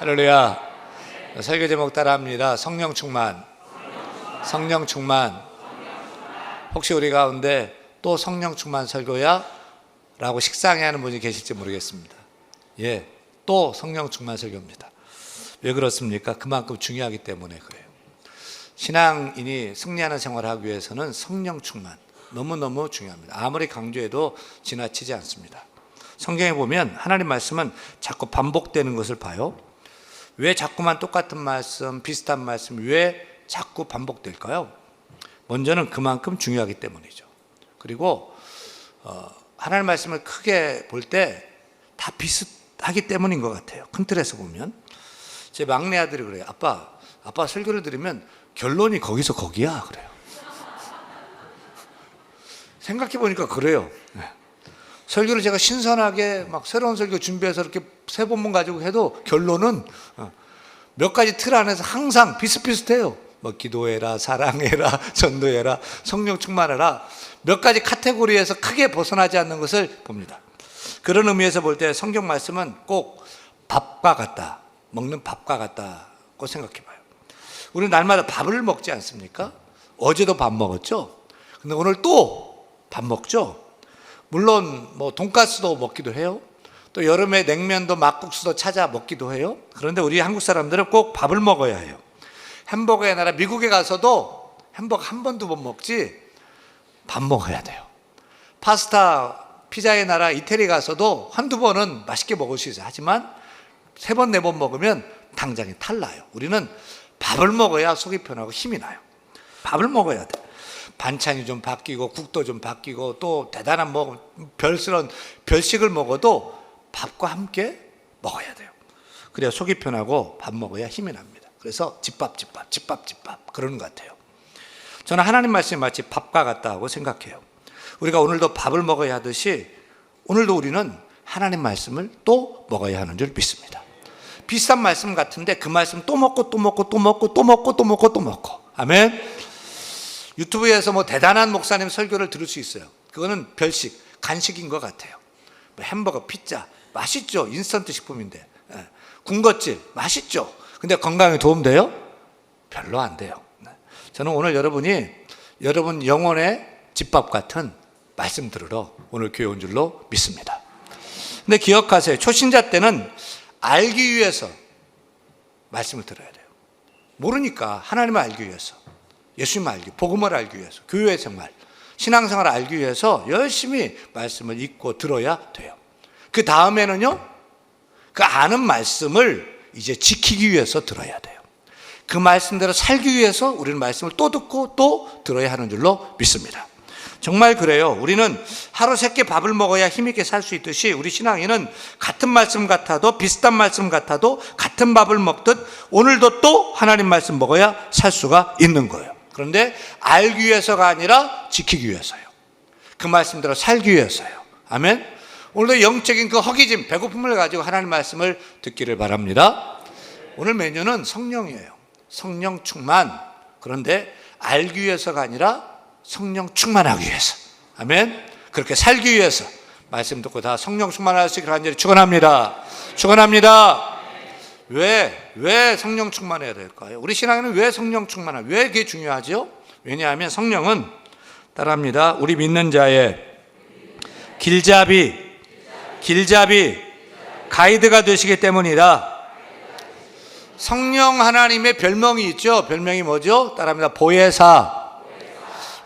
할렐루야. 설교 제목 따라합니다. 성령 충만. 성령 충만. 혹시 우리 가운데 또 성령 충만 설교야? 라고 식상해하는 분이 계실지 모르겠습니다. 예, 또 성령 충만 설교입니다. 왜 그렇습니까? 그만큼 중요하기 때문에 그래요. 신앙인이 승리하는 생활을 하기 위해서는 성령 충만 너무너무 중요합니다. 아무리 강조해도 지나치지 않습니다. 성경에 보면 하나님 말씀은 자꾸 반복되는 것을 봐요. 왜 자꾸만 똑같은 말씀, 비슷한 말씀 왜 자꾸 반복될까요? 먼저는 그만큼 중요하기 때문이죠. 그리고 하나님 말씀을 크게 볼 때 다 비슷하기 때문인 것 같아요. 큰 틀에서 보면. 제 막내 아들이 그래요. 아빠 설교를 들으면 결론이 거기서 거기야 그래요. 생각해 보니까 그래요. 설교를 제가 신선하게 막 새로운 설교 준비해서 이렇게 세 본문 가지고 해도 결론은 몇 가지 틀 안에서 항상 비슷비슷해요. 뭐 기도해라, 사랑해라, 전도해라, 성령 충만해라 몇 가지 카테고리에서 크게 벗어나지 않는 것을 봅니다. 그런 의미에서 볼 때 성경 말씀은 꼭 밥과 같다, 먹는 밥과 같다고 생각해 봐요. 우리는 날마다 밥을 먹지 않습니까? 어제도 밥 먹었죠? 근데 오늘 또 밥 먹죠? 물론 뭐 돈가스도 먹기도 해요. 또 여름에 냉면도 막국수도 찾아 먹기도 해요. 그런데 우리 한국 사람들은 꼭 밥을 먹어야 해요. 햄버거의 나라 미국에 가서도 햄버거 한 번, 두 번 먹지 밥 먹어야 돼요. 파스타, 피자의 나라 이태리 가서도 한두 번은 맛있게 먹을 수 있어요. 하지만 세 번, 네 번 먹으면 당장에 탈나요. 우리는 밥을 먹어야 속이 편하고 힘이 나요. 밥을 먹어야 돼. 반찬이 좀 바뀌고 국도 좀 바뀌고 또 대단한 별스러운 별식을 먹어도 밥과 함께 먹어야 돼요. 그래야 속이 편하고 밥 먹어야 힘이 납니다. 그래서 집밥 그러는 것 같아요. 저는 하나님 말씀이 마치 밥과 같다고 생각해요. 우리가 오늘도 밥을 먹어야 하듯이 오늘도 우리는 하나님 말씀을 또 먹어야 하는 줄 믿습니다. 비슷한 말씀 같은데 그 말씀 또 먹고 아멘. 유튜브에서 뭐 대단한 목사님 설교를 들을 수 있어요. 그거는 별식, 간식인 것 같아요. 뭐 햄버거, 피자 맛있죠. 인스턴트 식품인데. 군것질 맛있죠. 근데 건강에 도움돼요? 별로 안 돼요. 저는 오늘 여러분 영혼의 집밥 같은 말씀 들으러 오늘 교회 온 줄로 믿습니다. 근데 기억하세요. 초신자 때는 알기 위해서 말씀을 들어야 돼요. 모르니까 하나님을 알기 위해서, 예수님을 알기, 복음을 알기 위해서, 교회 생활, 신앙생활을 알기 위해서 열심히 말씀을 읽고 들어야 돼요. 그 다음에는요, 그 아는 말씀을 이제 지키기 위해서 들어야 돼요. 그 말씀대로 살기 위해서 우리는 말씀을 또 듣고 또 들어야 하는 줄로 믿습니다. 정말 그래요. 우리는 하루 3끼 밥을 먹어야 힘있게 살 수 있듯이 우리 신앙인은 같은 말씀 같아도 비슷한 말씀 같아도 같은 밥을 먹듯 오늘도 또 하나님 말씀 먹어야 살 수가 있는 거예요. 그런데 알기 위해서가 아니라 지키기 위해서요. 그 말씀대로 살기 위해서요. 아멘. 오늘도 영적인 그 허기짐, 배고픔을 가지고 하나님 말씀을 듣기를 바랍니다. 오늘 메뉴는 성령이에요. 성령 충만. 그런데 알기 위해서가 아니라 성령 충만하기 위해서. 아멘. 그렇게 살기 위해서 말씀 듣고 다 성령 충만할 수 있기를 간절히 축원합니다. 왜 성령 충만해야 될까요? 우리 신앙에는 왜 성령 충만해요? 왜 그게 중요하죠? 왜냐하면 성령은 따라합니다. 우리 믿는 자의 길잡이 가이드가 되시기 때문이다. 성령 하나님의 별명이 있죠. 별명이 뭐죠? 따라합니다. 보혜사.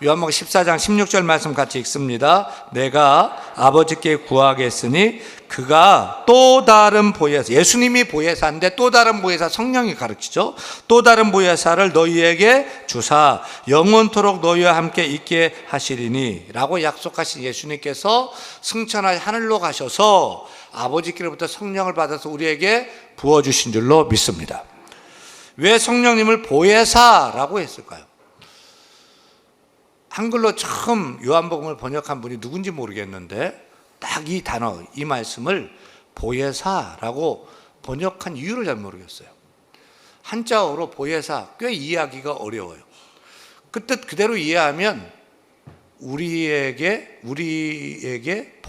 요한복음 14장 16절 말씀 같이 읽습니다. 내가 아버지께 구하겠으니 그가 또 다른 보혜사, 예수님이 보혜사인데 또 다른 보혜사, 성령이 가르치죠. 또 다른 보혜사를 너희에게 주사 영원토록 너희와 함께 있게 하시리니 라고 약속하신 예수님께서 승천하여 하늘로 가셔서 아버지께로부터 성령을 받아서 우리에게 부어주신 줄로 믿습니다. 왜 성령님을 보혜사라고 했을까요? 한글로 처음 요한복음을 번역한 분이 누군지 모르겠는데 딱 이 단어, 이 말씀을 보혜사라고 번역한 이유를 잘 모르겠어요. 한자어로 보혜사 꽤 이해하기가 어려워요. 그 뜻 그대로 이해하면 우리에게 우리를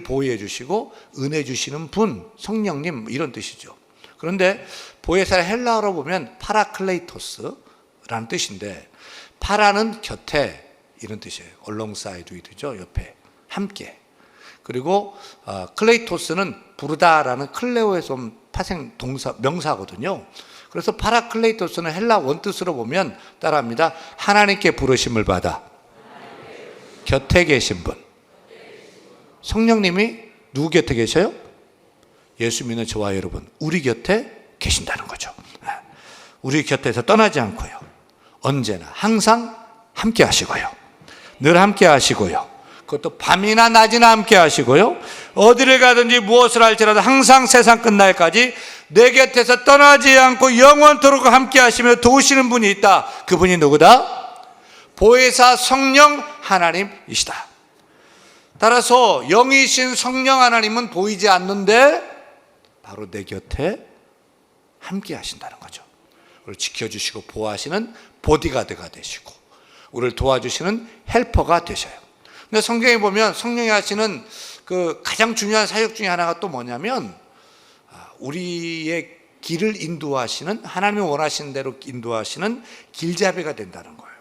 보호해 주시고 은혜 주시는 분, 성령님 이런 뜻이죠. 그런데 보혜사를 헬라어로 보면 파라클레이토스라는 뜻인데, 파라는 곁에 이런 뜻이에요. alongside with죠. 옆에, 함께. 그리고 클레이토스는 부르다라는 클레오에서 온 파생 동사, 명사거든요. 그래서 파라클레이토스는 헬라 원뜻으로 보면 따라합니다. 하나님께 부르심을 받아 곁에 계신 분. 성령님이 누구 곁에 계셔요? 예수 믿는 저와 여러분, 우리 곁에 계신다는 거죠. 우리 곁에서 떠나지 않고요, 언제나 항상 함께 하시고요, 늘 함께 하시고요, 그것도 밤이나 낮이나 함께 하시고요, 어디를 가든지 무엇을 할지라도 항상 세상 끝날까지 내 곁에서 떠나지 않고 영원토록 함께 하시며 도우시는 분이 있다. 그분이 누구다? 보혜사 성령 하나님이시다. 따라서 영이신 성령 하나님은 보이지 않는데 바로 내 곁에 함께 하신다는 거죠. 우리를 지켜주시고 보호하시는 보디가드가 되시고 우리를 도와주시는 헬퍼가 되셔요. 근데 성경에 보면 성령이 하시는 그 가장 중요한 사역 중에 하나가 또 뭐냐면, 우리의 길을 인도하시는, 하나님이 원하시는 대로 인도하시는 길잡이가 된다는 거예요.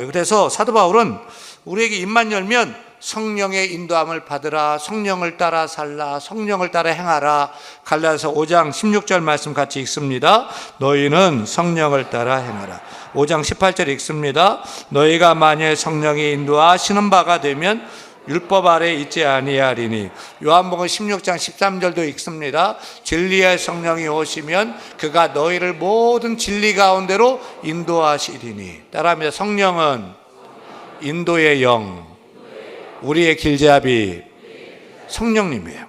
그래서 사도 바울은 우리에게 입만 열면 성령의 인도함을 받으라, 성령을 따라 살라, 성령을 따라 행하라. 갈라디아서 5장 16절 말씀 같이 읽습니다. 너희는 성령을 따라 행하라. 5장 18절 읽습니다. 너희가 만일 성령이 인도하시는 바가 되면 율법 아래 있지 아니하리니. 요한복음 16장 13절도 읽습니다. 진리의 성령이 오시면 그가 너희를 모든 진리 가운데로 인도하시리니. 따라합니다. 성령은 인도의 영, 우리의 길잡이 성령님이에요.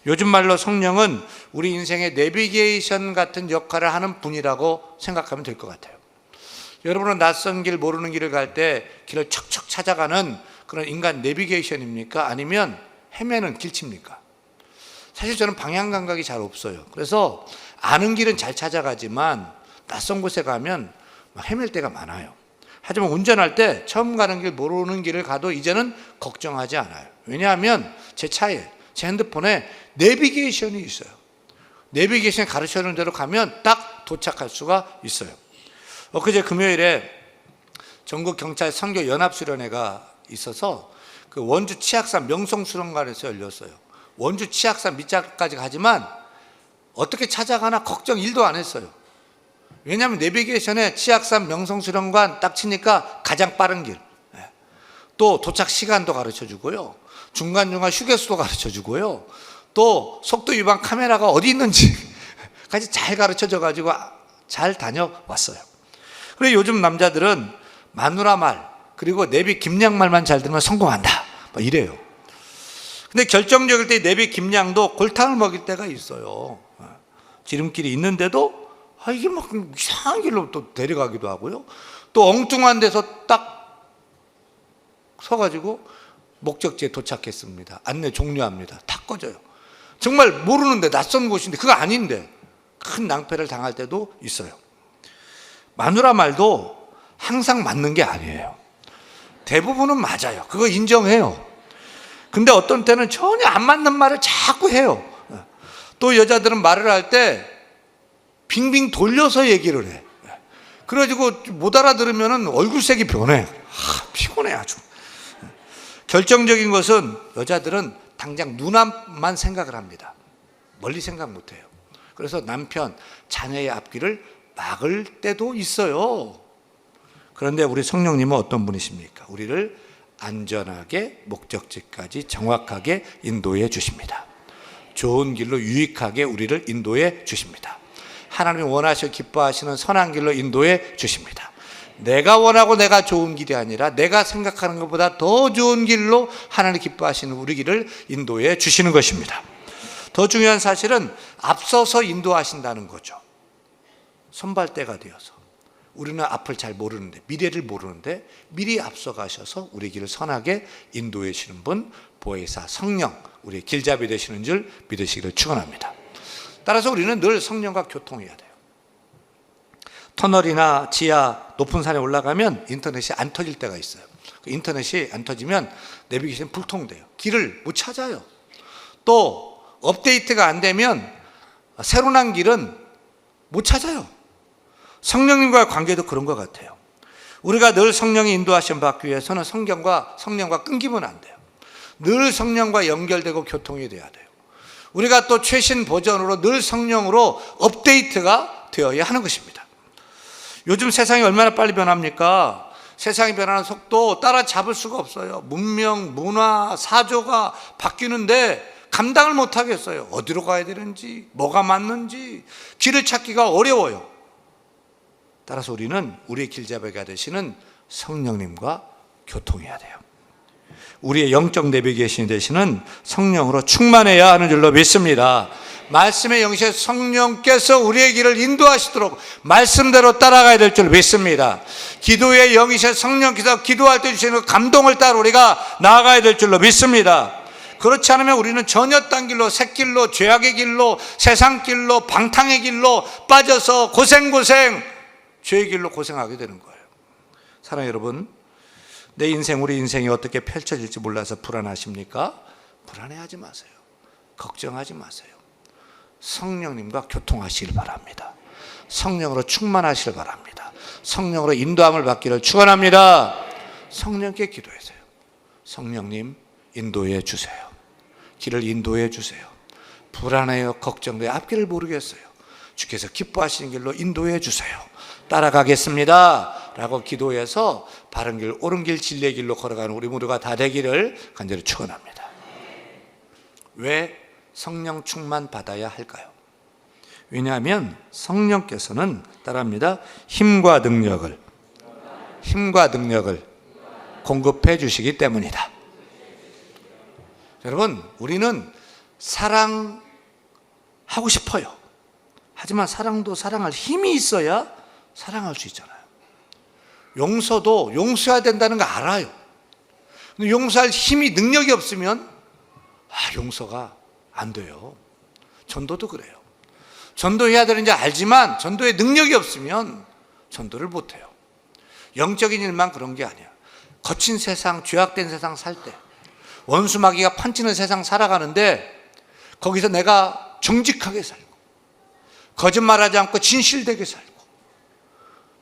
요즘 말로 성령은 우리 인생의 내비게이션 같은 역할을 하는 분이라고 생각하면 될 것 같아요. 여러분은 낯선 길, 모르는 길을 갈 때 길을 척척 찾아가는 그런 인간 내비게이션입니까? 아니면 헤매는 길치입니까? 사실 저는 방향 감각이 잘 없어요. 그래서 아는 길은 잘 찾아가지만 낯선 곳에 가면 헤맬 때가 많아요. 하지만 운전할 때 처음 가는 길, 모르는 길을 가도 이제는 걱정하지 않아요. 왜냐하면 제 차에, 제 핸드폰에 내비게이션이 있어요. 내비게이션이 가르쳐주는 대로 가면 딱 도착할 수가 있어요. 엊그제 금요일에 전국경찰 선교 연합수련회가 있어서 그 원주 치악산 명성수련관에서 열렸어요. 원주 치악산 밑자까지 가지만 어떻게 찾아가나 걱정 1도 안 했어요. 왜냐하면 내비게이션에 치악산 명성수련관 딱 치니까 가장 빠른 길, 또 도착 시간도 가르쳐주고요, 중간중간 휴게소도 가르쳐주고요, 또 속도 위반 카메라가 어디 있는지까지 잘 가르쳐줘가지고 잘 다녀왔어요. 그리고 요즘 남자들은 마누라 말, 그리고 내비 김양 말만 잘 들으면 성공한다, 이래요. 근데 결정적일 때 내비 김양도 골탕을 먹일 때가 있어요. 지름길이 있는데도 이게 막 이상한 길로 또 데려가기도 하고요, 또 엉뚱한 데서 딱 서가지고 목적지에 도착했습니다, 안내 종료합니다, 탁 꺼져요. 정말 모르는데, 낯선 곳인데, 그거 아닌데 큰 낭패를 당할 때도 있어요. 마누라 말도 항상 맞는 게 아니에요. 대부분은 맞아요. 그거 인정해요. 근데 어떤 때는 전혀 안 맞는 말을 자꾸 해요. 또 여자들은 말을 할 때 빙빙 돌려서 얘기를 해. 그래가지고 못 알아들으면 얼굴색이 변해. 피곤해 아주. 결정적인 것은 여자들은 당장 눈앞만 생각을 합니다. 멀리 생각 못해요. 그래서 남편, 자녀의 앞길을 막을 때도 있어요. 그런데 우리 성령님은 어떤 분이십니까? 우리를 안전하게 목적지까지 정확하게 인도해 주십니다. 좋은 길로 유익하게 우리를 인도해 주십니다. 하나님이 원하시고 기뻐하시는 선한 길로 인도해 주십니다. 내가 원하고 내가 좋은 길이 아니라 내가 생각하는 것보다 더 좋은 길로 하나님 기뻐하시는 우리 길을 인도해 주시는 것입니다. 더 중요한 사실은 앞서서 인도하신다는 거죠. 선발대가 되어서. 우리는 앞을 잘 모르는데, 미래를 모르는데 미리 앞서 가셔서 우리 길을 선하게 인도해 주시는 분, 보혜사 성령, 우리의 길잡이 되시는 줄 믿으시기를 축원합니다. 따라서 우리는 늘 성령과 교통해야 돼요. 터널이나 지하 높은 산에 올라가면 인터넷이 안 터질 때가 있어요. 인터넷이 안 터지면 내비게이션 불통돼요. 길을 못 찾아요. 또 업데이트가 안 되면 새로 난 길은 못 찾아요. 성령님과의 관계도 그런 것 같아요. 우리가 늘 성령의 인도하심 받기 위해서는 성령과 끊기면 안 돼요. 늘 성령과 연결되고 교통이 돼야 돼요. 우리가 또 최신 버전으로 늘 성령으로 업데이트가 되어야 하는 것입니다. 요즘 세상이 얼마나 빨리 변합니까? 세상이 변하는 속도 따라잡을 수가 없어요. 문명, 문화, 사조가 바뀌는데 감당을 못 하겠어요. 어디로 가야 되는지, 뭐가 맞는지 길을 찾기가 어려워요. 따라서 우리는 우리의 길잡이가 되시는 성령님과 교통해야 돼요. 우리의 영적 내비게이션이 되시는 성령으로 충만해야 하는 줄로 믿습니다. 말씀의 영이신 성령께서 우리의 길을 인도하시도록 말씀대로 따라가야 될 줄 믿습니다. 기도의 영이신 성령께서 기도할 때 주시는 감동을 따라 우리가 나아가야 될 줄로 믿습니다. 그렇지 않으면 우리는 전혀 딴 길로, 새길로, 죄악의 길로, 세상 길로, 방탕의 길로 빠져서 고생 죄의 길로 고생하게 되는 거예요. 사랑하는 여러분, 내 인생, 우리 인생이 어떻게 펼쳐질지 몰라서 불안하십니까? 불안해하지 마세요. 걱정하지 마세요. 성령님과 교통하시길 바랍니다. 성령으로 충만하시길 바랍니다. 성령으로 인도함을 받기를 축원합니다. 성령께 기도하세요. 성령님 인도해 주세요. 길을 인도해 주세요. 불안해요, 걱정돼요, 앞길을 모르겠어요. 주께서 기뻐하시는 길로 인도해 주세요. 따라가겠습니다 라고 기도해서 바른 길, 옳은 길, 진리의 길로 걸어가는 우리 모두가 다 되기를 간절히 축원합니다. 왜 성령 충만 받아야 할까요? 왜냐하면 성령께서는 따라합니다. 힘과 능력을 공급해 주시기 때문이다. 여러분, 우리는 사랑하고 싶어요. 하지만 사랑도 사랑할 힘이 있어야 사랑할 수 있잖아요. 용서도 용서해야 된다는 거 알아요. 근데 용서할 힘이, 능력이 없으면 용서가 안 돼요. 전도도 그래요. 전도해야 되는지 알지만 전도의 능력이 없으면 전도를 못 해요. 영적인 일만 그런 게 아니야. 거친 세상, 죄악된 세상 살 때, 원수 마귀가 판치는 세상 살아가는데 거기서 내가 정직하게 살고 거짓말하지 않고 진실되게 살고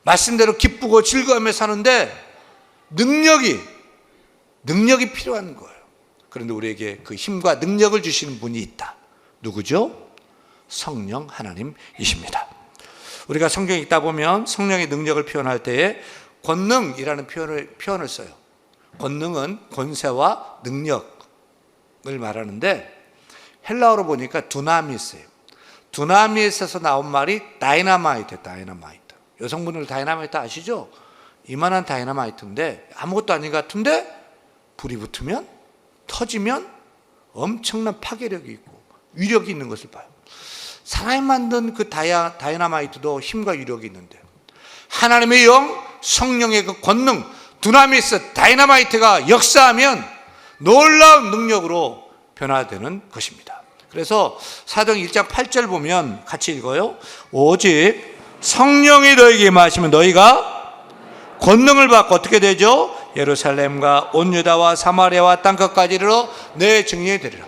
말씀대로 기쁘고 즐거워하며 사는데 능력이 필요한 거예요. 그런데 우리에게 그 힘과 능력을 주시는 분이 있다. 누구죠? 성령 하나님이십니다. 우리가 성경 읽다 보면 성령의 능력을 표현할 때에 권능이라는 표현을 써요. 권능은 권세와 능력을 말하는데 헬라어로 보니까 두나미스예요. 두나미스에서 나온 말이 다이너마이트. 여성분들 다이너마이트 아시죠? 이만한 다이너마이트인데 아무것도 아닌 것 같은데 불이 붙으면, 터지면 엄청난 파괴력이 있고 위력이 있는 것을 봐요. 사람이 만든 그 다이너마이트도 힘과 위력이 있는데 하나님의 영, 성령의 그 권능, 두나미스, 다이너마이트가 역사하면 놀라운 능력으로 변화되는 것입니다. 그래서 사도행 1장 8절 보면 같이 읽어요. 오직 성령이 너에게 임하시면 너희가 권능을 받고 어떻게 되죠? 예루살렘과 온 유다와 사마리아와 땅끝까지 이르러 내 증인이 되리라.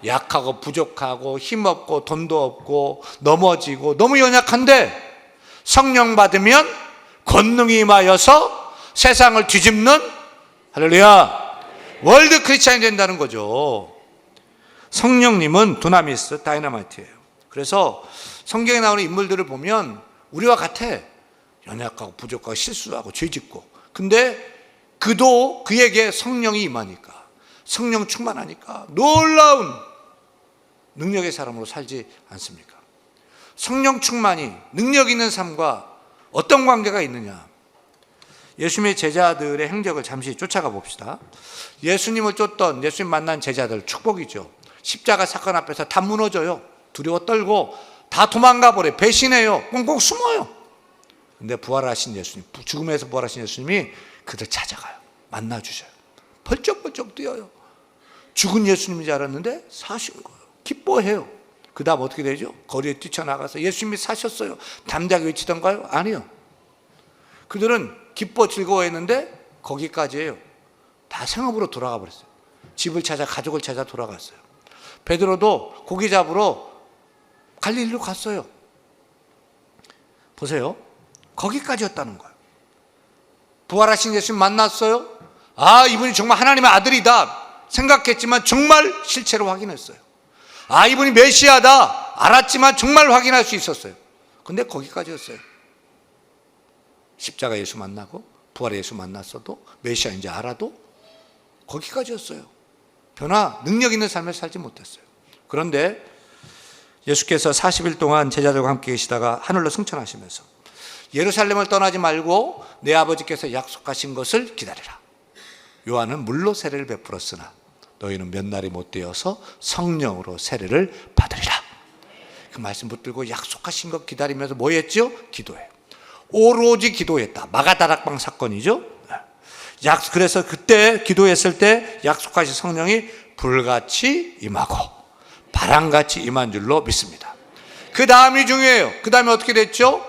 약하고 부족하고 힘없고 돈도 없고 넘어지고 너무 연약한데 성령 받으면 권능이 임하여서 세상을 뒤집는 할렐루야 월드 크리스찬이 된다는 거죠. 성령님은 두나미스, 다이너마이트예요. 그래서 성경에 나오는 인물들을 보면 우리와 같아. 연약하고 부족하고 실수하고 죄짓고. 근데 그에게 성령이 임하니까, 성령 충만하니까 놀라운 능력의 사람으로 살지 않습니까? 성령 충만이 능력 있는 삶과 어떤 관계가 있느냐? 예수님의 제자들의 행적을 잠시 쫓아가 봅시다. 예수님을 쫓던, 예수님 만난 제자들 축복이죠. 십자가 사건 앞에서 다 무너져요. 두려워 떨고 다 도망가 버려요. 배신해요. 꽁꽁 숨어요. 근데 부활하신 예수님, 죽음에서 부활하신 예수님이 그들 찾아가요. 만나주셔요. 벌쩍벌쩍 뛰어요. 죽은 예수님인 줄 알았는데 사신 거예요. 기뻐해요. 그 다음 어떻게 되죠? 거리에 뛰쳐나가서 예수님이 사셨어요. 담대하게 외치던가요? 아니요. 그들은 기뻐 즐거워했는데 거기까지예요. 다 생업으로 돌아가 버렸어요. 집을 찾아, 가족을 찾아 돌아갔어요. 베드로도 고기 잡으러 갈릴리로 갔어요. 보세요. 거기까지였다는 거예요. 부활하신 예수님 만났어요. 아, 이분이 정말 하나님의 아들이다 생각했지만 정말 실체로 확인했어요. 아, 이분이 메시아다 알았지만 정말 확인할 수 있었어요. 근데 거기까지였어요. 십자가 예수 만나고 부활의 예수 만났어도 메시아인지 알아도 거기까지였어요. 변화, 능력 있는 삶을 살지 못했어요. 그런데 예수께서 40일 동안 제자들과 함께 계시다가 하늘로 승천하시면서 예루살렘을 떠나지 말고 내 아버지께서 약속하신 것을 기다리라. 요한은 물로 세례를 베풀었으나 너희는 몇 날이 못 되어서 성령으로 세례를 받으리라. 그 말씀 붙들고 약속하신 것 기다리면서 뭐 했죠? 기도해요. 오로지 기도했다. 마가다락방 사건이죠. 그래서 그때 기도했을 때 약속하신 성령이 불같이 임하고 바람같이 임한 줄로 믿습니다. 그 다음이 중요해요. 그 다음에 어떻게 됐죠?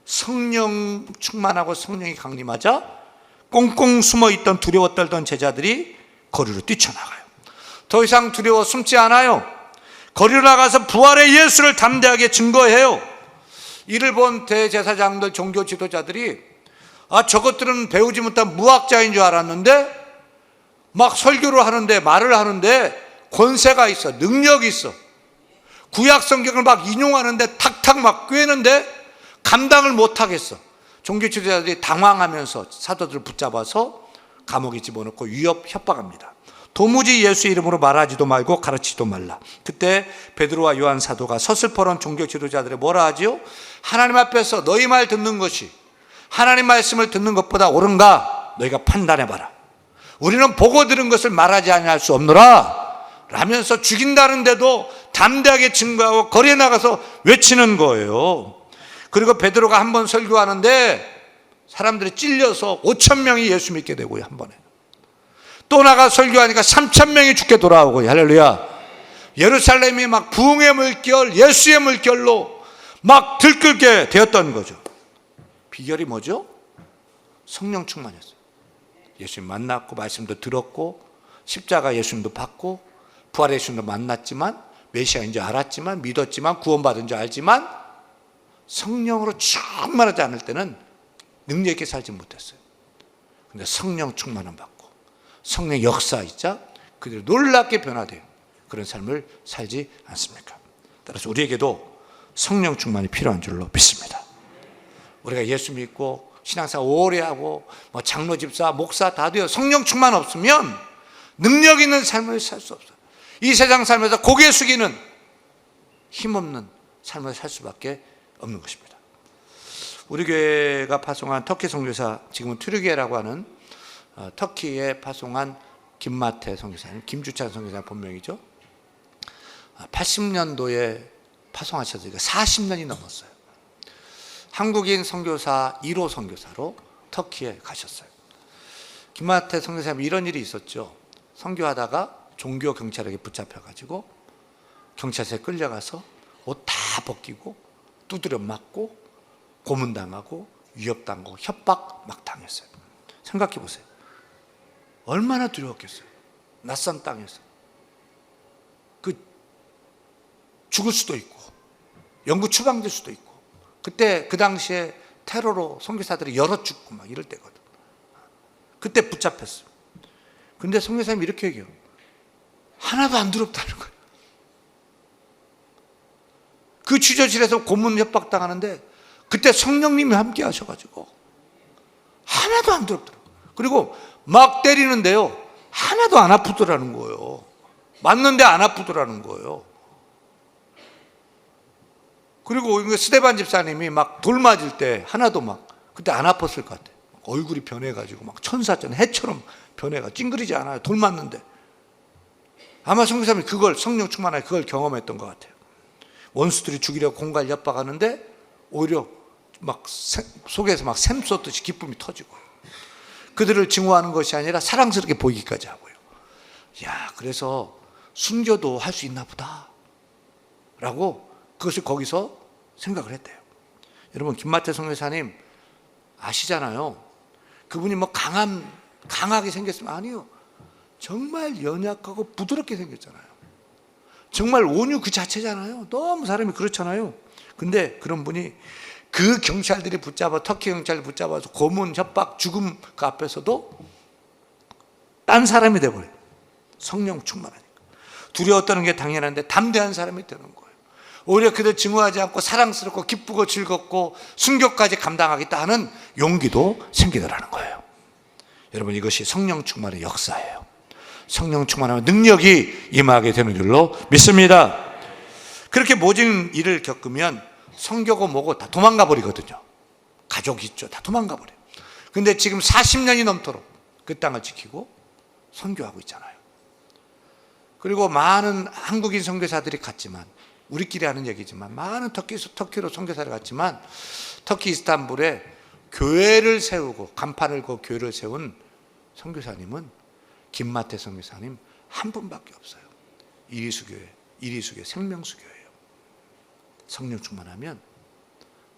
성령 충만하고 성령이 강림하자 꽁꽁 숨어있던 두려워 떨던 제자들이 거리로 뛰쳐나가요. 더 이상 두려워 숨지 않아요. 거리로 나가서 부활의 예수를 담대하게 증거해요. 이를 본 대제사장들, 종교 지도자들이 아, 저것들은 배우지 못한 무학자인 줄 알았는데 막 설교를 하는데, 말을 하는데 권세가 있어, 능력이 있어. 구약 성경을 막 인용하는데 탁탁 막 꿰는데 감당을 못하겠어. 종교 지도자들이 당황하면서 사도들을 붙잡아서 감옥에 집어넣고 위협, 협박합니다. 도무지 예수 이름으로 말하지도 말고 가르치지도 말라. 그때 베드로와 요한 사도가 서슬퍼런 종교 지도자들이 뭐라 하지요? 하나님 앞에서 너희 말 듣는 것이 하나님 말씀을 듣는 것보다 옳은가 너희가 판단해봐라. 우리는 보고 들은 것을 말하지 아니할 수 없노라 라면서 죽인다는데도 담대하게 증거하고 거리에 나가서 외치는 거예요. 그리고 베드로가 한 번 설교하는데 사람들이 찔려서 5,000명이 예수 믿게 되고요, 한 번에. 또 나가 설교하니까 3,000명이 죽게 돌아오고, 할렐루야. 예루살렘이 막 부흥의 물결, 예수의 물결로 막 들끓게 되었던 거죠. 비결이 뭐죠? 성령 충만이었어요. 예수님 만났고 말씀도 들었고 십자가 예수님도 받고 부활의 예수님도 만났지만 메시아인 줄 알았지만 믿었지만 구원받은 줄 알지만 성령으로 충만하지 않을 때는 능력 있게 살지 못했어요. 근데 성령 충만함 받고 성령 역사이자 그들이 놀랍게 변화돼요. 그런 삶을 살지 않습니까? 따라서 우리에게도 성령 충만이 필요한 줄로 믿습니다. 우리가 예수 믿고 신앙생활 오래 하고 뭐 장로, 집사, 목사 다 돼요. 성령 충만 없으면 능력 있는 삶을 살 수 없어요. 이 세상 살면서 고개 숙이는 힘없는 삶을 살 수밖에 없는 것입니다. 우리 교회가 파송한 터키 선교사, 지금은 튀르기예라고 하는 터키에 파송한 김마태 선교사님, 김주찬 선교사 본명이죠. 80년도에 파송하셔서 40년이 넘었어요. 한국인 선교사 1호 선교사로 터키에 가셨어요. 김마태 선교사님 이런 일이 있었죠. 선교하다가 종교 경찰에게 붙잡혀가지고 경찰서에 끌려가서 옷 다 벗기고 두드려 맞고 고문당하고 위협당하고 협박 막 당했어요. 생각해 보세요. 얼마나 두려웠겠어요. 낯선 땅에서 죽을 수도 있고 영구 추방될 수도 있고 그때 그 당시에 테러로 선교사들이 여러 죽고 막 이럴 때거든. 그때 붙잡혔어요. 근데 선교사님이 이렇게 얘기해요. 하나도 안 두렵다는 거예요. 그 취조실에서 고문 협박 당하는데 그때 성령님이 함께 하셔가지고 하나도 안 두렵더라고요. 그리고 막 때리는데요 하나도 안 아프더라는 거예요. 맞는데 안 아프더라는 거예요. 그리고 스데반 집사님이 막 돌 맞을 때 하나도 막 그때 안 아팠을 것 같아요. 얼굴이 변해가지고 막 천사처럼 해처럼 변해가 찡그리지 않아요. 돌 맞는데. 아마 선교사님이 그걸 성령 충만하게 그걸 경험했던 것 같아요. 원수들이 죽이려고 공갈 협박하는데 오히려 막 속에서 막 샘솟듯이 기쁨이 터지고 그들을 증오하는 것이 아니라 사랑스럽게 보이기까지 하고요. 야, 그래서 순교도 할 수 있나 보다 라고 그것을 거기서 생각을 했대요. 여러분 김마태 선교사님 아시잖아요. 그분이 뭐 강하게 생겼으면 아니요. 정말 연약하고 부드럽게 생겼잖아요. 정말 온유 그 자체잖아요. 너무 사람이 그렇잖아요. 근데 그런 분이 그 경찰들이 터키 경찰들이 붙잡아서 고문, 협박, 죽음 그 앞에서도 딴 사람이 돼버려요. 성령 충만하니까. 두려워 떠는 게 당연한데 담대한 사람이 되는 거예요. 오히려 그들 증오하지 않고 사랑스럽고 기쁘고 즐겁고 순교까지 감당하겠다 하는 용기도 생기더라는 거예요. 여러분, 이것이 성령 충만의 역사예요. 성령 충만하면 능력이 임하게 되는 줄로 믿습니다. 그렇게 모진 일을 겪으면 성교고 뭐고 다 도망가 버리거든요. 가족 있죠. 다 도망가 버려요. 근데 지금 40년이 넘도록 그 땅을 지키고 선교하고 있잖아요. 그리고 많은 한국인 선교사들이 갔지만, 우리끼리 하는 얘기지만 많은 터키로 선교사를 갔지만, 터키 이스탄불에 교회를 세우고 간판을 그 교회를 세운 선교사님은 김마태 선교사님 한 분밖에 없어요. 이리수교회 생명수교회예요. 성령 충만하면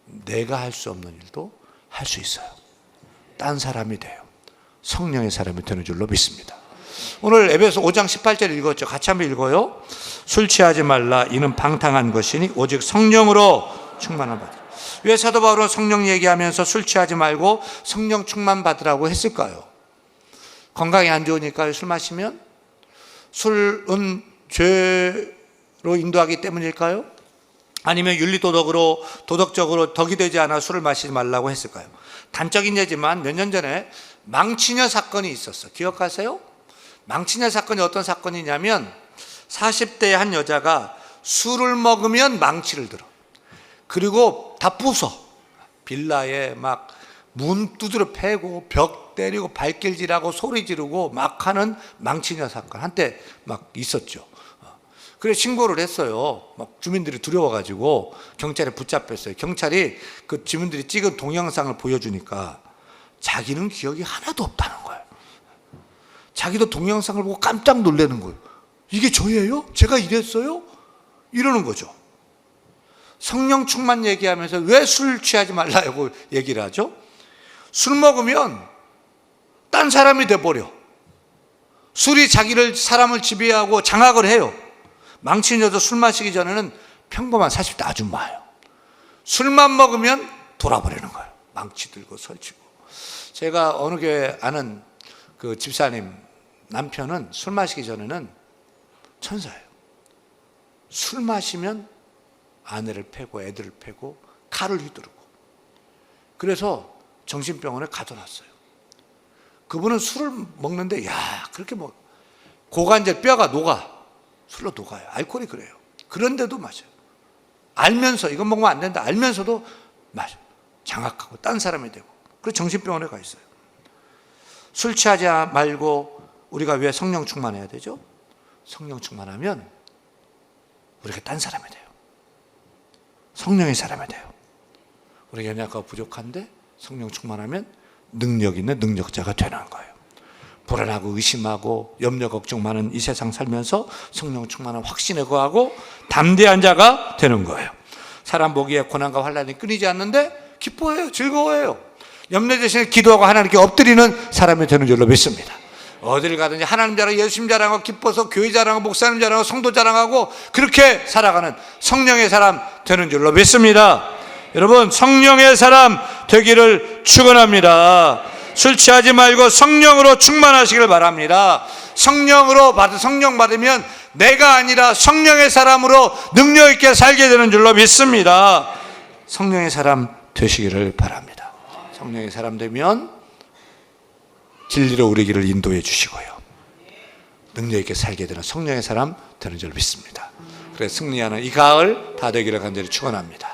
내가 할 수 없는 일도 할 수 있어요. 딴 사람이 돼요. 성령의 사람이 되는 줄로 믿습니다. 오늘 에베소 5장 18절 읽었죠. 같이 한번 읽어요. 술 취하지 말라. 이는 방탕한 것이니 오직 성령으로 충만한 받으라. 왜 사도 바울은 성령 얘기하면서 술 취하지 말고 성령 충만 받으라고 했을까요? 건강이 안 좋으니까요. 술 마시면? 술은 죄로 인도하기 때문일까요? 아니면 윤리도덕으로 도덕적으로 덕이 되지 않아 술을 마시지 말라고 했을까요? 단적인 예지만 몇 년 전에 망치녀 사건이 있었어요. 기억하세요? 망치녀 사건이 어떤 사건이냐면 40대의 한 여자가 술을 먹으면 망치를 들어. 그리고 다 부숴. 빌라에 막 문 두드려 패고 벽 때리고 발길질하고 소리 지르고 막 하는 망치녀 사건 한때 막 있었죠. 그래서 신고를 했어요. 막 주민들이 두려워가지고 경찰에 붙잡혔어요. 경찰이 그 주민들이 찍은 동영상을 보여주니까 자기는 기억이 하나도 없다는 거예요. 자기도 동영상을 보고 깜짝 놀라는 거예요. 이게 저예요? 제가 이랬어요? 이러는 거죠. 성령 충만 얘기하면서 왜 술 취하지 말라고 얘기를 하죠? 술 먹으면 딴 사람이 돼버려. 술이 사람을 지배하고 장악을 해요. 망치녀도 술 마시기 전에는 평범한 40대 아줌마예요. 술만 먹으면 돌아버리는 거예요. 망치 들고 설치고. 제가 어느 교회 아는 그 집사님 남편은 술 마시기 전에는 천사예요. 술 마시면 아내를 패고 애들을 패고 칼을 휘두르고. 그래서 정신병원에 가둬놨어요. 그분은 술을 먹는데 그렇게 고관절 뼈가 녹아. 술로 녹아요. 알코올이 그래요. 그런데도 마셔요. 알면서 이거 먹으면 안 된다 알면서도 마셔요. 장악하고 딴 사람이 되고. 그래서 정신병원에 가 있어요. 술 취하지 말고 우리가 왜 성령 충만해야 되죠? 성령 충만하면 우리가 딴 사람이 돼요. 성령의 사람이 돼요. 우리가 연약하고 부족한데 성령 충만하면 능력 있는 능력자가 되는 거예요. 불안하고 의심하고 염려 걱정 많은 이 세상 살면서 성령 충만한 확신에 거하고 담대한 자가 되는 거예요. 사람 보기에 고난과 환난이 끊이지 않는데 기뻐해요. 즐거워해요. 염려 대신에 기도하고 하나님께 엎드리는 사람이 되는 줄로 믿습니다. 어디를 가든지 하나님 자랑, 예수님 자랑하고 기뻐서 교회 자랑하고 목사님 자랑하고 성도 자랑하고 그렇게 살아가는 성령의 사람 되는 줄로 믿습니다. 여러분, 성령의 사람 되기를 축원합니다. 술 취하지 말고 성령으로 충만하시길 바랍니다. 성령 받으면 내가 아니라 성령의 사람으로 능력 있게 살게 되는 줄로 믿습니다. 성령의 사람 되시기를 바랍니다. 성령의 사람 되면 진리로 우리 길을 인도해 주시고요. 능력 있게 살게 되는 성령의 사람 되는 줄로 믿습니다. 그래서 승리하는 이 가을 다 되기를 간절히 축원합니다.